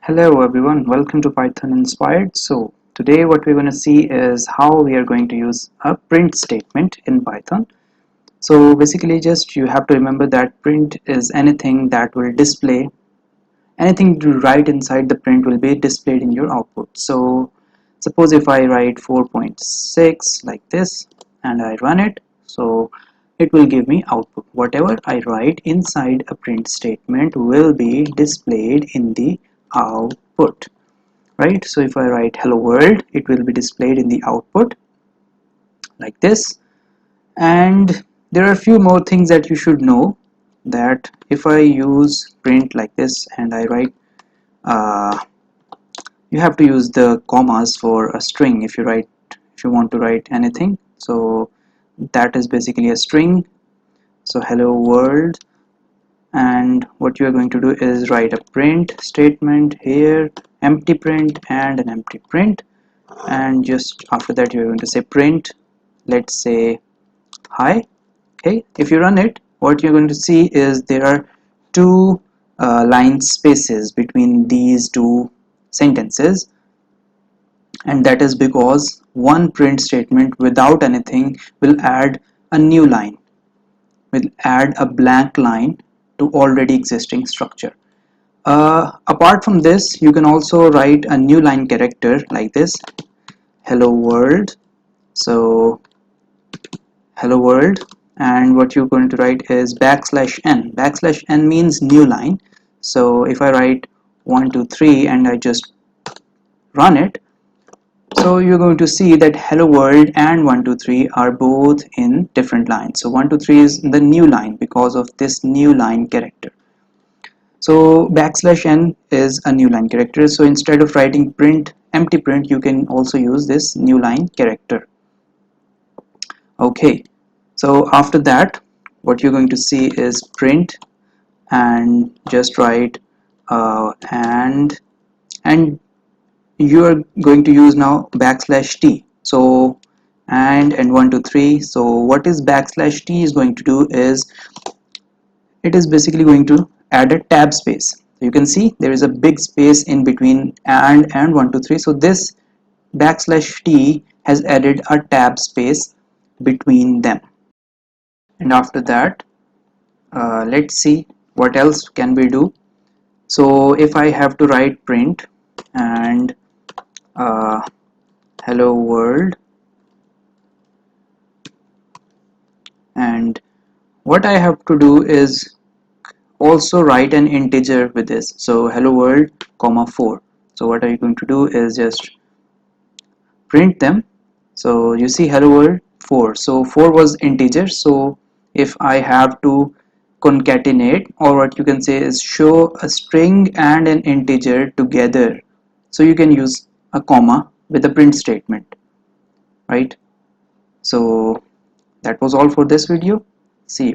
Hello everyone, welcome to Python Inspired. So today what we're going to see is how we are going to use a print statement in Python. So basically just you have to remember that print is anything that will display, anything to write inside the print will be displayed in your output. So suppose if I write 4.6 like this and I run it, so it will give me output. Whatever I write inside a print statement will be displayed in the output, right? So if I write hello world, it will be displayed in the output like this. And there are a few more things that you should know, that if I use print like this and I write uh, you have to use the commas for a string if you want to write anything. So that is basically a string. So hello world, and what you are going to do is write a print statement here, empty print and an empty print, and just after that you're going to say print, let's say hi. Okay, if you run it, what you're going to see is there are two line spaces between these two sentences, and that is because one print statement without anything will add a new line, will add a blank line to already existing structure. Apart from this, you can also write a new line character like this, hello world. So hello world, and what you're going to write is backslash n. Backslash n means new line. So if I write 1 2 3 and I just run it, so you're going to see that hello world and 1 2 3 are both in different lines. So 1 2 3 is the new line because of this new line character. So backslash n is a new line character. So instead of writing print empty print, you can also use this new line character. Okay, so after that what you're going to see is print, and just write and you are going to use now backslash t. So and 1 2 3. So what is backslash t is going to do is it is basically going to add a tab space. So you can see there is a big space in between and 1 2 3. So this backslash t has added a tab space between them. And after that, let's see what else can we do. So if I have to write print and uh, hello world, and what I have to do is also write an integer with this. So hello world comma 4. So what are you going to do is just print them. So you see hello world 4. So 4 was integer. So if I have to concatenate, or what you can say is show a string and an integer together, so you can use a comma with a print statement, right? So that was all for this video. See you.